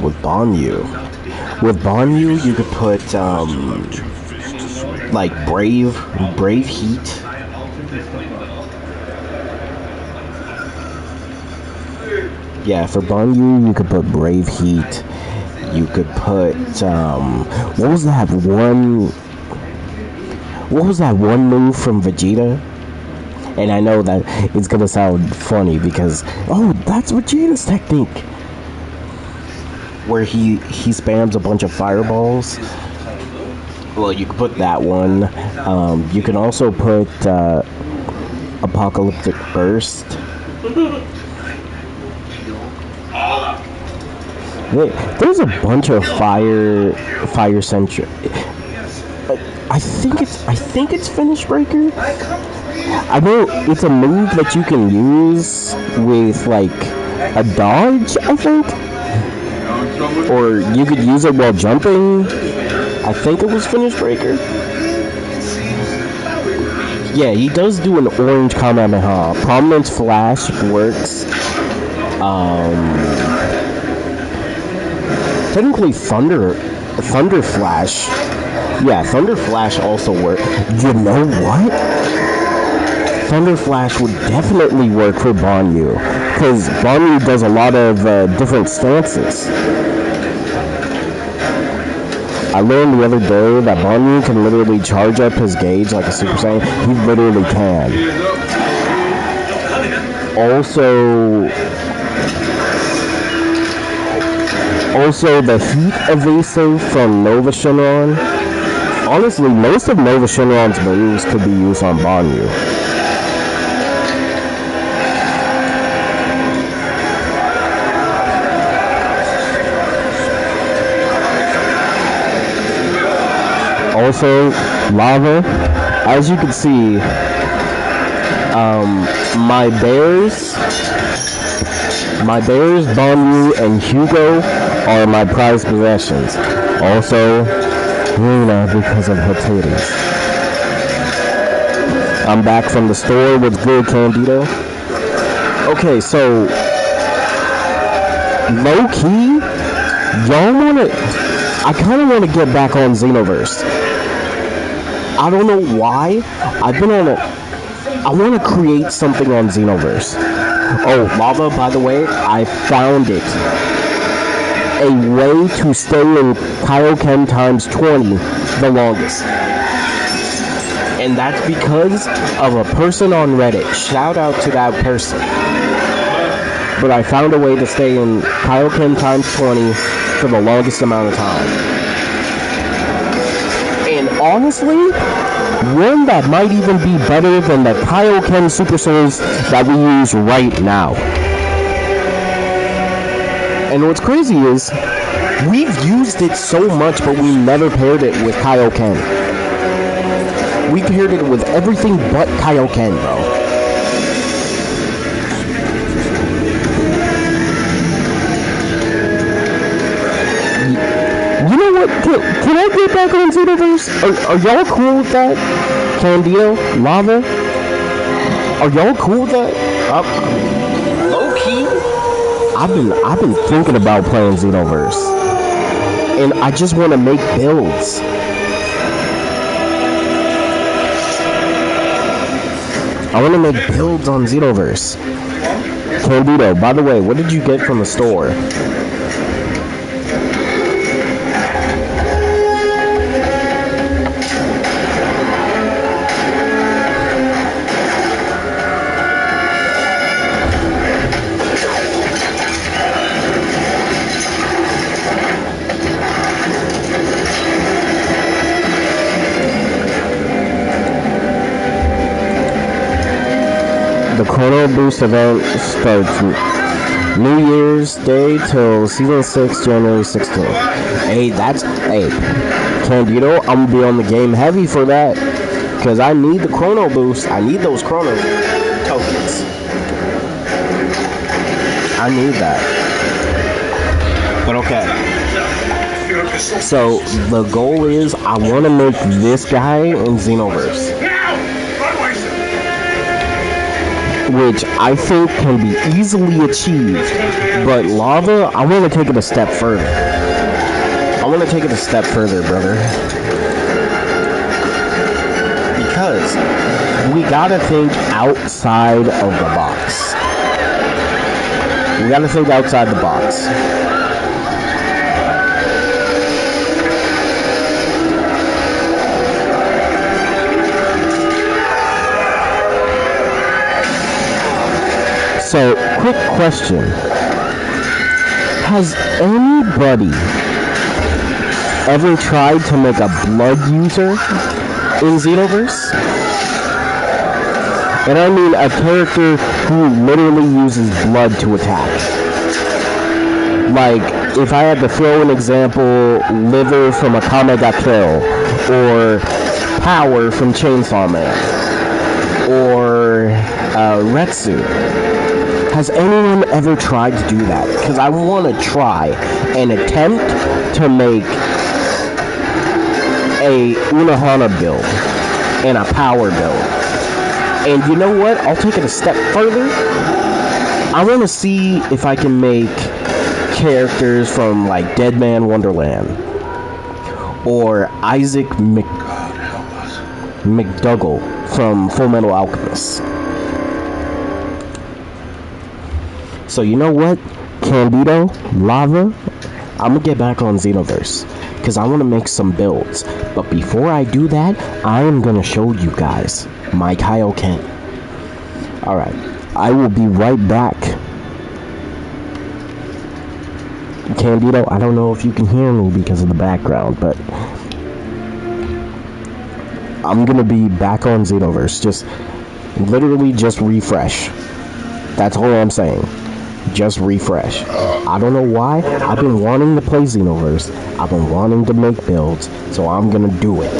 with Banyu, you could put like Brave Heat. Yeah, for Banyu, you could put Brave Heat. You could put what was that one move from Vegeta? And I know that it's gonna sound funny because that's Vegeta's technique, where he spams a bunch of fireballs. Well, you could put that one. You can also put Apocalyptic Burst. There's a bunch of fire centric. I think it's Finish Breaker. I know it's a move that you can use with like a dodge, I think, or you could use it while jumping. I think it was Finish Breaker. Yeah, he does do an orange Kamehameha. Prominence Flash works. Technically, Thunder Flash. Yeah, Thunder Flash also works. You know what? Thunder Flash would definitely work for Banyu, because Banyu does a lot of different stances. I learned the other day that Banyu can literally charge up his gauge like a Super Saiyan. He literally can. Also the heat evasive from Nova Shenron. Honestly, most of Nova Shenron's moves could be used on Banyu. Also, Lava, as you can see, my bears, Banyu, and Hugo are my prized possessions. Also, Luna, because of her titties. I'm back from the store. What's good, Candido? Okay, so low key, I kind of want to get back on Xenoverse. I don't know why. I want to create something on Xenoverse. Oh, Lava, by the way, I found it. A way to stay in Kaioken times 20 the longest. And that's because of a person on Reddit. Shout out to that person. But I found a way to stay in Kaioken times 20 for the longest amount of time. And honestly, one that might even be better than the Kaioken Super Souls that we use right now. And what's crazy is, we've used it so much, but we never paired it with Kaioken. We paired it with everything but Kaioken, bro. You know what? Can I get back on Xenoverse? Are y'all cool with that? Candido? Lava? Are y'all cool with that? Low key? I've been thinking about playing Xenoverse. And I just want to make builds. I want to make builds on Xenoverse. Candido, by the way, what did you get from the store? The Chrono Boost event starts New Year's Day till Season 6, January 16th. Hey, Candido, I'm gonna be on the game heavy for that. Because I need the chrono boost. I need those chrono tokens. I need that. But okay. So, the goal is I want to make this guy in Xenoverse. Which I think can be easily achieved. But Lava, I want to take it a step further. Brother. Because we gotta think outside of the box. So, quick question. Has anybody ever tried to make a blood user in Xenoverse? And I mean a character who literally uses blood to attack. Like, if I had to throw an example, Liver from Akame ga Kill, or Power from Chainsaw Man, or Retsu. Has anyone ever tried to do that? Because I want to try and attempt to make a Unohana build and a Power build. And you know what? I'll take it a step further. I want to see if I can make characters from like Dead Man Wonderland or Isaac McDougall from Full Metal Alchemist. So you know what? Candido, Lava, I'm going to get back on Xenoverse because I want to make some builds. But before I do that, I am going to show you guys my Kaioken. Alright, I will be right back. Candido, I don't know if you can hear me because of the background, but I'm going to be back on Xenoverse. Literally just refresh. That's all I'm saying. Just refresh. I don't know why. I've been wanting to play Xenoverse. I've been wanting to make builds, so I'm gonna do it.